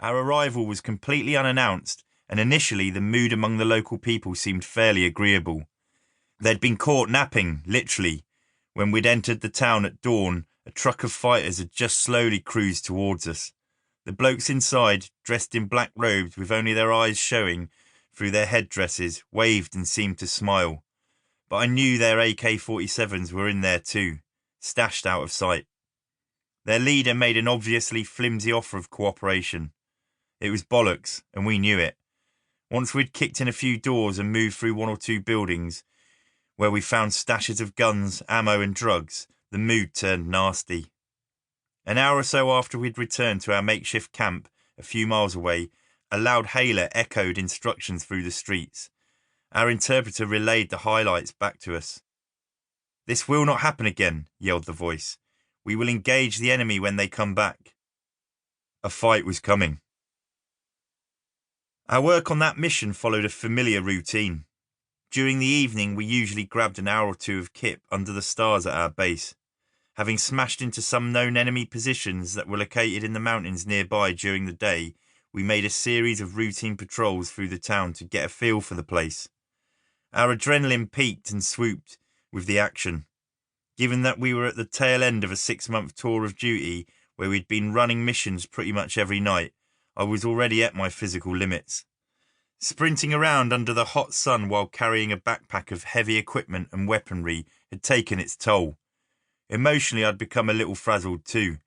Our arrival was completely unannounced, and initially the mood among the local people seemed fairly agreeable. They'd been caught napping, literally. When we'd entered the town at dawn, a truck of fighters had just slowly cruised towards us. The blokes inside, dressed in black robes with only their eyes showing through their headdresses, waved and seemed to smile. But I knew their AK-47s were in there too, stashed out of sight. Their leader made an obviously flimsy offer of cooperation. It was bollocks, and we knew it. Once we'd kicked in a few doors and moved through one or two buildings, where we found stashes of guns, ammo and drugs, the mood turned nasty. An hour or so after we'd returned to our makeshift camp a few miles away, a loud hailer echoed instructions through the streets. Our interpreter relayed the highlights back to us. "This will not happen again," yelled the voice. "We will engage the enemy when they come back." A fight was coming. Our work on that mission followed a familiar routine. During the evening, we usually grabbed an hour or two of kip under the stars at our base. Having smashed into some known enemy positions that were located in the mountains nearby during the day, we made a series of routine patrols through the town to get a feel for the place. Our adrenaline peaked and swooped with the action. Given that we were at the tail end of a 6-month tour of duty where we'd been running missions pretty much every night, I was already at my physical limits. Sprinting around under the hot sun while carrying a backpack of heavy equipment and weaponry had taken its toll. Emotionally, I'd become a little frazzled too.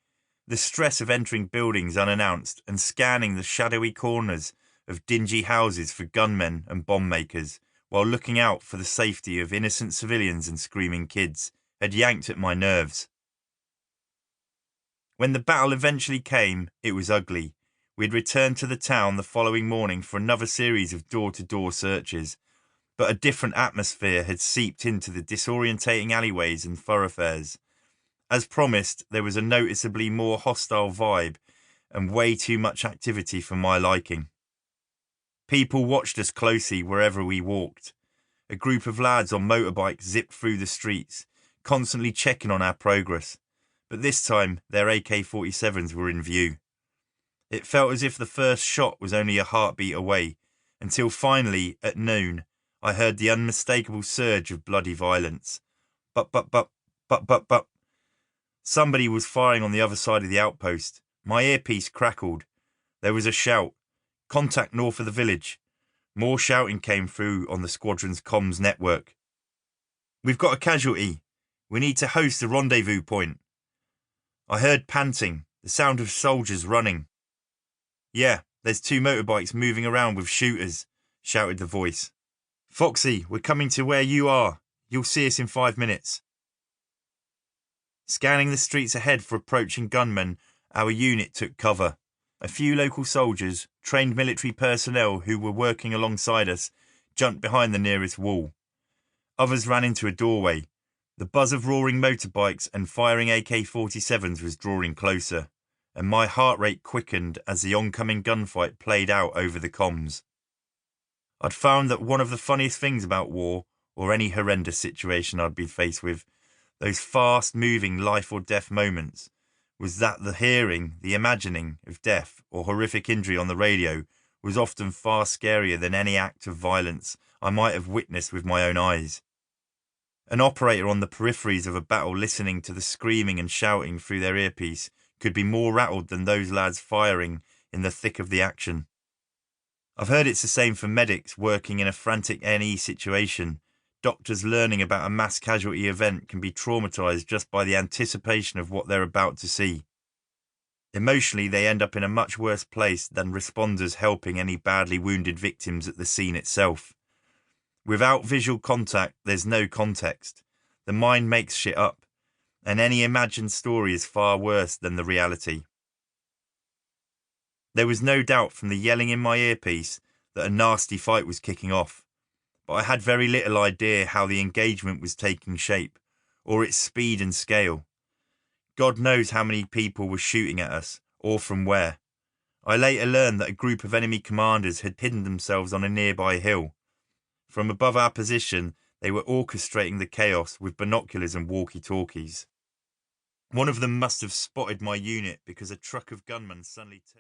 The stress of entering buildings unannounced and scanning the shadowy corners of dingy houses for gunmen and bomb makers, while looking out for the safety of innocent civilians and screaming kids, had yanked at my nerves. When the battle eventually came, it was ugly. We had returned to the town the following morning for another series of door-to-door searches, but a different atmosphere had seeped into the disorientating alleyways and thoroughfares. As promised, there was a noticeably more hostile vibe and way too much activity for my liking. People watched us closely wherever we walked. A group of lads on motorbikes zipped through the streets, constantly checking on our progress, but this time their AK-47s were in view. It felt as if the first shot was only a heartbeat away, until finally, at noon, I heard the unmistakable surge of bloody violence. But. Somebody was firing on the other side of the outpost. My earpiece crackled. There was a shout. "Contact north of the village." More shouting came through on the squadron's comms network. "We've got a casualty. We need to host a rendezvous point." I heard panting, the sound of soldiers running. "Yeah, there's 2 motorbikes moving around with shooters," shouted the voice. "Foxy, we're coming to where you are. You'll see us in 5 minutes. Scanning the streets ahead for approaching gunmen, our unit took cover. A few local soldiers, trained military personnel who were working alongside us, jumped behind the nearest wall. Others ran into a doorway. The buzz of roaring motorbikes and firing AK-47s was drawing closer, and my heart rate quickened as the oncoming gunfight played out over the comms. I'd found that one of the funniest things about war, or any horrendous situation I'd been faced with, those fast-moving life-or-death moments, was that the hearing, the imagining of death or horrific injury on the radio was often far scarier than any act of violence I might have witnessed with my own eyes. An operator on the peripheries of a battle listening to the screaming and shouting through their earpiece could be more rattled than those lads firing in the thick of the action. I've heard it's the same for medics working in a frantic NE situation. Doctors learning about a mass casualty event can be traumatized just by the anticipation of what they're about to see. Emotionally, they end up in a much worse place than responders helping any badly wounded victims at the scene itself. Without visual contact, there's no context. The mind makes shit up, and any imagined story is far worse than the reality. There was no doubt from the yelling in my earpiece that a nasty fight was kicking off, but I had very little idea how the engagement was taking shape, or its speed and scale. God knows how many people were shooting at us, or from where. I later learned that a group of enemy commanders had hidden themselves on a nearby hill. From above our position, they were orchestrating the chaos with binoculars and walkie-talkies. One of them must have spotted my unit because a truck of gunmen suddenly turned.